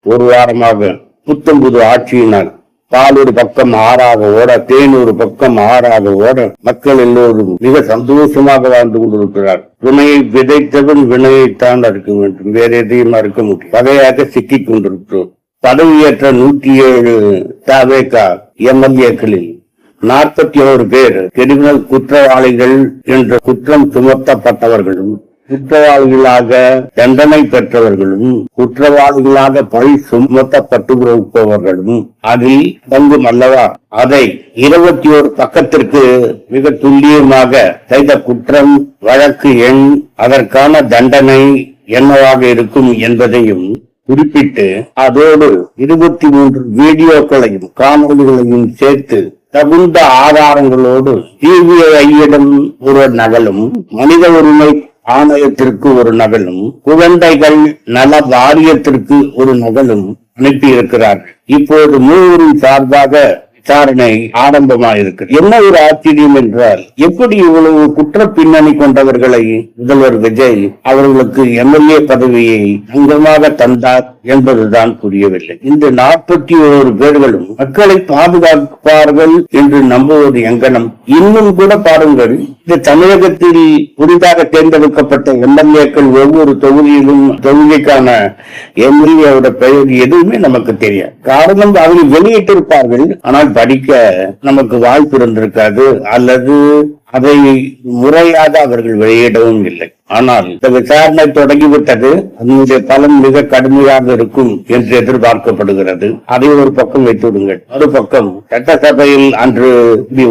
ஒரு வாரமாக புத்தம் புது ஆட்சியினால் பால் ஒரு பக்கம் ஆறாக ஓட, தேன் ஒரு பக்கம் ஆறாக ஓட, மக்கள் எல்லோரும் மிக சந்தோஷமாக வாழ்ந்து கொண்டிருக்கிறார். வினையை விதைத்தவன் வினையைத்தான் அறுக்க வேண்டும், வேற எதையும் அறுக்க முடியும். வகையாக சிக்கிக் கொண்டிருக்கிறோம். பதவியேற்ற 107 தவேக எம்எல்ஏக்களில் 41 பேர் கிரிமினல் குற்றவாளிகள் என்ற குற்றம் சுமத்தப்பட்டவர்களும், குற்றவாளிகளாக தண்டனை பெற்றவர்களும், குற்றவாளிகளாக பழி சுமத்தப்பட்டிருப்பவர்களும் அதில் தங்கும் அல்லவா? அதை 21 பக்கத்திற்கு மிக துல்லியமாக செய்த குற்றம், வழக்கு எண், அதற்கான தண்டனை என்னவாக இருக்கும் என்பதையும் குறிப்பிட்டு, அதோடு 23 வீடியோக்களையும் காணொலிகளையும் சேர்த்து தகுந்த ஆதாரங்களோடு சிபிஐயிடம் ஒரு நகலும், மனித உரிமை ஆணையத்திற்கு ஒரு நகலும், குழந்தைகள் நல வாரியத்திற்கு ஒரு நகலும் அனுப்பியிருக்கிறார்கள். இப்போது 3 சார்பாக விசாரணை ஆரம்பமாயிருக்கிறது. என்ன ஒரு ஆச்சரியம் என்றால், எப்படி இவ்வளவு குற்ற பின்னணி கொண்டவர்களை முதல்வர் விஜய் அவர்களுக்கு எம்எல்ஏ பதவியை அங்கமாக தந்தார் என்பதுதான் புரியவில்லை. இந்த 41 பேர்களும் மக்களை பாதுகாப்பார்கள் என்று நம்புவது எங்கனம்? இன்னும் கூட பாருங்கள், இந்த தமிழகத்தில் புதிதாக தேர்ந்தெடுக்கப்பட்ட எம்எல்ஏக்கள் ஒவ்வொரு தொகுதியிலும் தொகுதிக்கான எம்எல்ஏவோட பெயர் எதுவுமே நமக்கு தெரியாது. காரணம், அவர்கள் வெளியிட்டிருப்பார்கள், ஆனால் படிக்க நமக்கு வாய்ப்பு இருந்திருக்காது, அல்லது அதை முறையாக அவர்கள் வெளியிடவும் இல்லை. ஆனால் இந்த விசாரணை தொடங்கிவிட்டது. அதனுடைய பலன் மிக கடுமையாக இருக்கும் என்று எதிர்பார்க்கப்படுகிறது. அதை ஒரு பக்கம் வைத்துவிடுங்கள். ஒரு பக்கம் சட்டசபையில் அன்று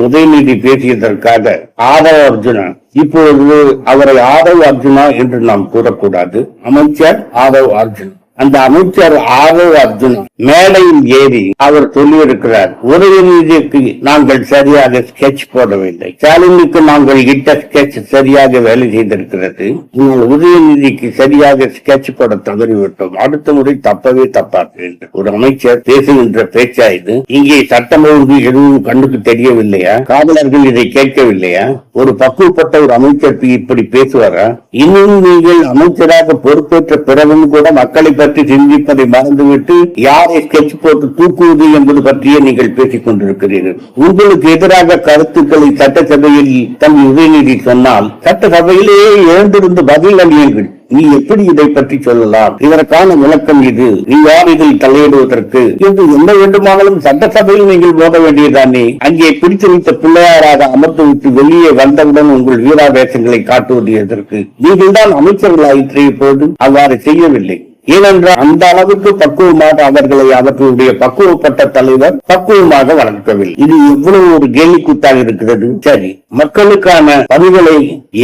உதயநிதி பேசியதற்காக ஆதவ அர்ஜுனா, இப்பொழுது அவரை ஆதவ் அர்ஜுனா என்று நாம் கூறக்கூடாது, அமைச்சர் ஆதவ் அர்ஜுனா. அந்த அமைச்சர் ஆதவ் அர்ஜுனா மேடையில் ஏறி அவர் சொல்லியிருக்கிறார், உதயநிதிக்கு நாங்கள் சரியாக ஸ்கெட்ச் போடவில்லை, ஸ்டாலினுக்கு நாங்கள் இட்ட ஸ்கெட்ச் சரியாக வேலை செய்திருக்கிறது, நீங்கள் உதயநிதிக்கு சரியாக ஸ்கெட்ச் போட தவறிவிட்டோம், அடுத்த முறை தப்பவே தப்பாது என்று ஒரு அமைச்சர் பேசுகின்ற பேச்சா இது? இங்கே சட்டம் ஒழுங்கு எதுவும் கண்ணுக்கு தெரியவில்லையா? காவலர்கள் இதை கேட்கவில்லையா? ஒரு பக்குவப்பட்ட ஒரு அமைச்சர் இப்படி பேசுவாரா? இன்னும் நீங்கள் அமைச்சராக பொறுப்பேற்ற பிறகும் கூட மக்களை பற்றி சிந்திப்பதை மறந்துவிட்டு யாரை ஸ்கெட்ச் போட்டு தூக்குவது என்பது பற்றியே நீங்கள் பேசிக் கொண்டிருக்கிறீர்கள். உங்களுக்கு எதிராக கருத்துக்களை சட்டசபையில் தன் உதயநிதி சொன்னால் சட்டசபையிலேயே எழுந்திருந்து பதில் அளியுங்கள். நீ எப்படி இதை பற்றி சொல்லலாம்? இதற்கான விளக்கம் இது, நீ யார் இதில் தலையிடுவதற்கு என்று என்ன வேண்டுமானாலும் சட்டசபையில் நீங்கள் போக வேண்டியதானே? அங்கே பிடித்து வைத்த பிள்ளையாராக அமர்த்து விட்டு வெளியே வந்தவுடன் உங்கள் வீராவேசங்களை காட்டுவது எதற்கு? நீங்கள் தான் அமைச்சர்களாயிற்று, இப்போது அவ்வாறு செய்யவில்லை. ஏனென்றால் அந்த அளவுக்கு பக்குவமாக அவர்களை அவர்களுடைய பக்குவப்பட்ட தலைவர் பக்குவமாக வளர்க்கவில்லை. இது எவ்வளவு ஒரு கேலிக்கூத்தாக இருக்கிறது. சரி, மக்களுக்கான பணிகளை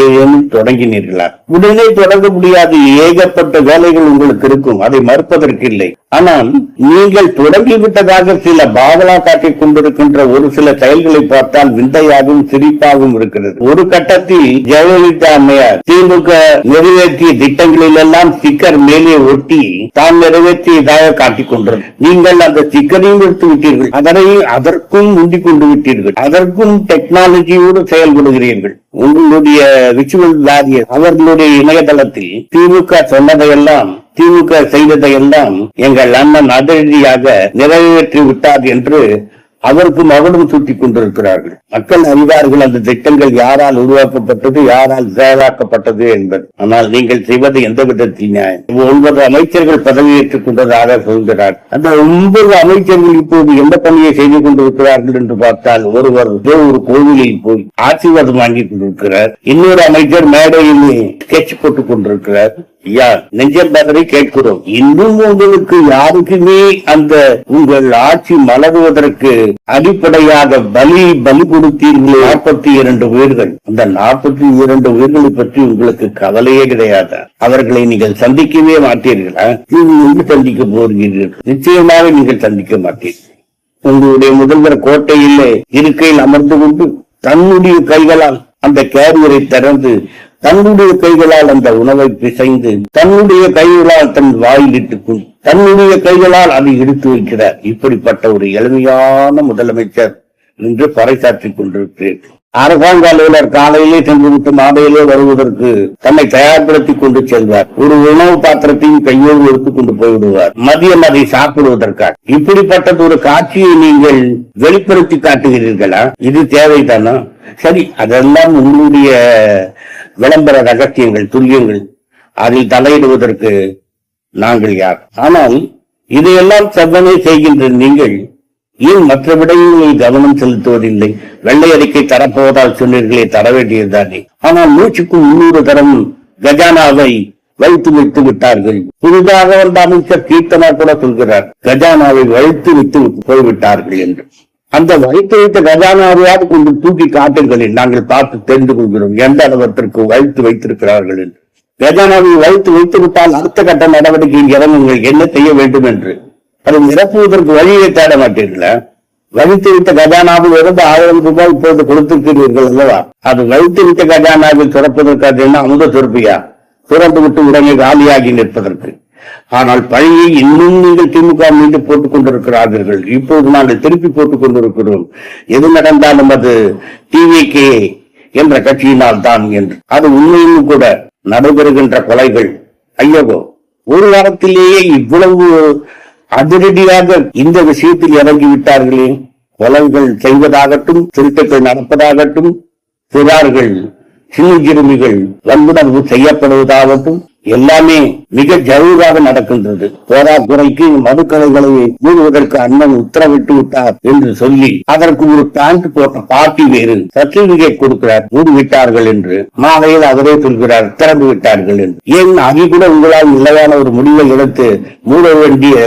ஏதேனும் தொடங்கினீர்களா? உடனே தொடங்க முடியாது. ஏகப்பட்ட வேலைகள் உங்களுக்கு இருக்கும், அதை மறுப்பதற்கு இல்லை. ஆனால் நீங்கள் தொடங்கிவிட்டதாக சில பாவலா காட்டிக் கொண்டிருக்கின்ற ஒரு சில செயல்களை பார்த்தால் விந்தையாகவும் சிரிப்பாகவும் இருக்கிறது. ஒரு கட்டத்தில் ஜெயலலிதா அம்மையார் திமுக நிறைவேற்றிய திட்டங்களில் எல்லாம் ஸ்டிக்கர் மேலே ஒட்டி தான் நிறைவேற்றியதாக காட்டிக் கொண்டது. நீங்கள் அந்த ஸ்டிக்கரையும் எடுத்து விட்டீர்கள், அதற்கும் முந்திக் கொண்டு விட்டீர்கள், அதற்கும் டெக்னாலஜியோடு செயல்படுகிறீர்கள். உங்களுடைய விச்சுவல் வாரியர் அவர்களுடைய இணையதளத்தில் திமுக சொன்னதையெல்லாம், திமுக செய்ததையெல்லாம் எங்கள் அண்ணன் அதிரடியாக நிறைவேற்றி விட்டார் என்று அதற்கும் அவரும் சுட்டிக் கொண்டிருக்கிறார்கள். மக்கள் அறிவார்கள் அந்த திட்டங்கள் யாரால் உருவாக்கப்பட்டது, யாரால் செயலாக்கப்பட்டது என்பது. ஆனால் நீங்கள் செய்வது எந்த விதத்தில் நியாயம்? 9 அமைச்சர்கள் பதவியேற்றுக் கொண்டதாக சொல்கிறார். அந்த 9 அமைச்சர்கள் இப்போது எந்த பணியை செய்து கொண்டிருக்கிறார்கள் என்று பார்த்தால், ஒருவர் ஒரு கோவிலில் போய் ஆசீர்வாதம் வாங்கிக் கொண்டிருக்கிறார், இன்னொரு அமைச்சர் மேடையிலே ஸ்கெட்ச் போட்டுக் கொண்டிருக்கிறார். நெஞ்சம் பதவி கேட்கிறோம். இன்னும் உங்களுக்கு யாருக்குமே அந்த உங்கள் ஆட்சி மலருவதற்கு அடிப்படையாக பலி கொடுத்தீர்களே 42 உயிர்கள். அந்த 42 உயிர்களை பற்றி உங்களுக்கு கவலையே கிடையாது. அவர்களை நீங்கள் சந்திக்கவே மாட்டீர்களா? நீங்கள் சந்திக்க போகிறீர்கள், நிச்சயமாக நீங்கள் சந்திக்க மாட்டீர்கள். உங்களுடைய முதல்வர் கோட்டையிலே இருக்கையில் அமர்ந்து கொண்டு தன்னுடைய கைகளால் அந்த கேரியரை திறந்து, தன்னுடைய கைகளால் அந்த உணவை பிசைந்து, தன்னுடைய கைகளால் தன் வாயில் இட்டுக் கொண்டு, தன்னுடைய கைகளால் அதை எடுத்து வைக்கிறார். இப்படிப்பட்ட ஒரு எளிமையான முதலமைச்சர் என்று பறைசாற்றிக் கொண்டிருக்கிறேன். அரசாங்க அலுவலர் காலையிலே சென்றுவிட்டு மாலையிலே வருவதற்கு தன்னை தயார்படுத்திக் கொண்டு செல்வார். ஒரு உணவு பாத்திரத்தையும் கையோடு எடுத்துக் கொண்டு போய்விடுவார், மதியம் அதை சாப்பிடுவதற்காக. இப்படிப்பட்டது ஒரு காட்சியை நீங்கள் வெளிப்படுத்தி காட்டுகிறீர்களா? இது தேவைதானா? சரி, அதெல்லாம் உங்களுடைய விளம்பர ரகசியங்கள், துல்லியங்கள். அதில் தலையிடுவதற்கு நாங்கள் யார்? ஆனால் இதையெல்லாம் செவ்வனே செய்கின்ற நீங்கள் ஏன் மற்ற விடயங்களில் கவனம் செலுத்துவதில்லை? வெள்ளை அறிக்கை தரப்போவதால் சொன்னீர்களே, தர வேண்டியதுதானே. ஆனால் 100க்கு 300 தரம் கஜானாவை வைத்து வைத்து விட்டார்கள். புதிதாக வந்த அமைச்சர் கீர்த்தனா கூட சொல்கிறார், கஜானாவை வைத்து வைத்து போய்விட்டார்கள் என்று. அந்த வைத்து வைத்த கஜானாவையாவது கொஞ்சம் தூக்கி காட்டுங்களில் நாங்கள் பார்த்து தெரிந்து கொள்கிறோம் எந்த அளவிற்கு வைத்து வைத்திருக்கிறார்கள் என்று. கஜானாவை வைத்து வைத்து விட்டால் அடுத்த கட்ட நடவடிக்கை இறங்குங்கள், என்ன செய்ய வேண்டும் என்று. அதை நிரப்புவதற்கு வழியை தேட மாட்டீர்களா? வைத்து வைத்த கஜானாவில் இருந்து 1000 ரூபாய் இப்போது கொடுத்திருக்கிறீர்கள் அல்லவா? அது வைத்து வைத்த கஜானாவில் சுரப்பதற்காக என்ன அமுத சுரப்பியா? சுரந்து விட்டு உடனே காலியாகி நிற்பதற்கு. ஆனால் பழியை இன்னும் நீங்கள் திமுக மீது போட்டுக் கொண்டிருக்கிறார்கள். இப்போது நாங்கள் திருப்பி போட்டுக் கொண்டிருக்கிறோம். எது நடந்தாலும் அது டிவிகே என்ற கட்சியினால் தான் என்று. அது உண்மையும் கூட. நடைபெறுகின்ற கொலைகள், ஐயோ, ஒரு வாரத்திலேயே இவ்வளவு அதிரடியாக இந்த விஷயத்தில் இறங்கிவிட்டார்களே. கொலைகள் செய்வதாகட்டும், திருட்டுகள் நடப்பதாகட்டும், சிறார்கள், சிறுமிகள் வன்புணர்வு செய்யப்படுவதாகட்டும், எல்லாமே மிக ஜவுவாக நடக்கின்றது. போராக்குறைக்கு மதுக்கடைகளை மூடுவதற்கு அண்ணன் உத்தரவிட்டு விட்டார் என்று சொல்லி அதற்கு ஒரு பேண்ட் போட்ட பார்ட்டி வேறு சர்டிபிகேட் கொடுக்கிறார், மூடிவிட்டார்கள் என்று. மாலையில் அவரே சொல்கிறார், திறந்து விட்டார்கள் என்று. ஏன் அது கூட உங்களால் நிலையான ஒரு முடிவை எடுத்து மூட வேண்டிய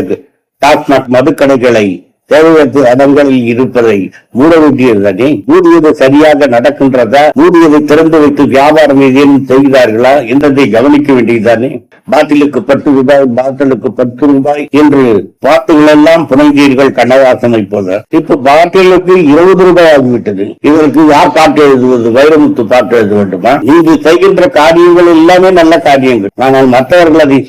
டாஸ்மாக் மதுக்கடைகளை தேவையற்ற இடங்களில் இருப்பதை மூட வேண்டியதுதானே? மூடியது சரியாக நடக்கின்றதா? மூடியதை திறந்து வைத்து வியாபாரம் ஏதேனும் செய்கிறார்களா என்றதை கவனிக்க வேண்டியதுதானே? பாட்டிலுக்கு 10 ரூபாய், பாட்டிலுக்கு 10 ரூபாய் என்று பாட்டுகள் எல்லாம் புனைந்தீர்கள் கண்ணதாசனை போல. இப்ப பாட்டிலுக்கு 20 ரூபாய் ஆகிவிட்டது. இதற்கு யார் பாட்டு எழுதுவது? வைரமுத்து பாட்டு எழுத வேண்டுமா? நீங்கள் செய்கின்ற காரியங்கள் எல்லாமே நல்ல காரியங்கள். ஆனால் மற்றவர்கள் அதை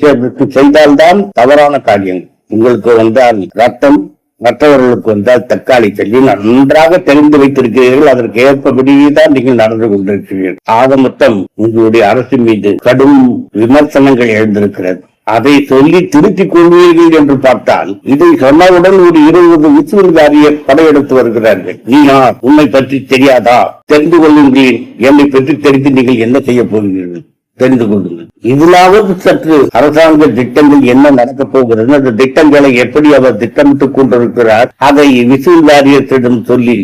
செய்தால்தான் தவறான காரியங்கள். உங்களுக்கு வந்தால் ரத்தம், மற்றவர்களுக்கு வந்தால் தக்காளி சொல்லி நன்றாக தெரிந்து வைத்திருக்கிறீர்கள். அதற்கு ஏற்பபடிதான் நீங்கள் நடந்து கொண்டிருக்கிறீர்கள். ஆக மொத்தம் உங்களுடைய அரசு மீது கடும் விமர்சனங்கள் எழுந்திருக்கிறது. அதை சொல்லி திருத்திக் கொள்வீர்கள் என்று பார்த்தால், இதை சொன்னவுடன் ஒரு 20 விசுவல்காரிய படையெடுத்து வருகிறார்கள். நீயா, உண்மை பற்றி தெரியாதா? தெரிந்து கொள்ளுங்கள். என்னை பற்றி தெரிந்து நீங்கள் என்ன செய்ய போகிறீர்கள்? தெரிந்து கொள்ளுங்கள். இதிலாவது சற்று அரசாங்க திட்டங்கள் என்ன நடக்கப் போகிறது, அந்த திட்டங்களை எப்படி அவர் திட்டமிட்டுக் கொண்டிருக்கிறார், அதை விசுவல் வாரியத்திடம் சொல்லி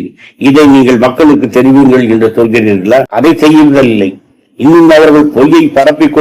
இதை நீங்கள் மக்களுக்கு தெரிவிங்கள் என்று சொல்கிறீர்களா? அதை செய்வதில்லை. இன்னும் அவர்கள் பொய்யை பரப்பிக்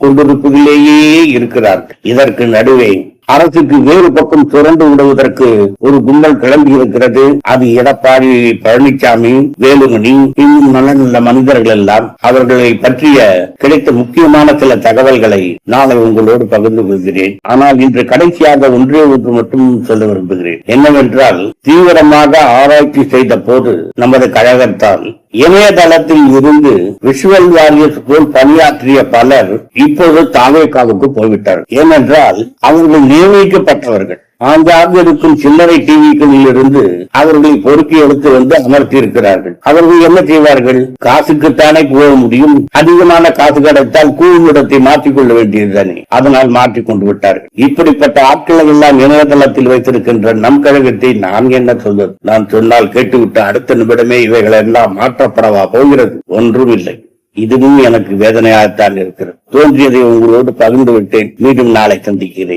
கொண்டிருப்பதிலேயே இருக்கிறார்கள். இதற்கு நடுவே அரசுக்கு வேறு பக்கம் சுரண்டு விடுவதற்கு ஒரு கும்பல் கிளம்பி இருக்கிறது. அது எடப்பாடி பழனிசாமி, வேலுமணி, இன்னும் நல்ல மனிதர்கள் எல்லாம். அவர்களை பற்றிய கிடைத்த முக்கியமான சில தகவல்களை நாளை உங்களோடு பகிர்ந்து கொள்கிறேன். ஆனால் இன்று கடைசியாக ஒன்று மட்டும் சொல்ல விரும்புகிறேன். என்னவென்றால், தீவிரமாக ஆராய்ச்சி செய்த போது நமது கழகத்தால் இணையதளத்தில் இருந்து விஷுவல் வாரியர்ஸ் போல் பணியாற்றிய பலர் இப்போது தாவேகாவுக்கு போய்விட்டார்கள். ஏனென்றால் அவர்கள் நியமிக்கப்பட்டவர்கள். ஆங்காக இருக்கும் சில்லறை டிவிகளில் இருந்து அவர்களை பொறுக்கி எடுத்து வந்து அமர்த்தி இருக்கிறார்கள். அவர்கள் என்ன செய்வார்கள்? காசுக்குத்தானே போக முடியும். அதிகமான காசு கிடைத்தால் கூழுமிடத்தை மாற்றிக்கொள்ள வேண்டியதுதானே. அதனால் மாற்றிக்கொண்டு விட்டார்கள். இப்படிப்பட்ட ஆட்களை எல்லாம் இணையதளத்தில் வைத்திருக்கின்ற நம் கழகத்தை நான் என்ன சொல்வது? நான் சொன்னால் கேட்டுவிட்டு அடுத்த நிமிடமே இவைகள் எல்லாம் மாற்றப்படவா போகிறது? ஒன்றும் இல்லை. இதுவும் எனக்கு வேதனையாகத்தான் இருக்கிறது. தோன்றியதை உங்களோடு பகிர்ந்து விட்டேன். மீண்டும் நாளை சந்திக்கிறேன்.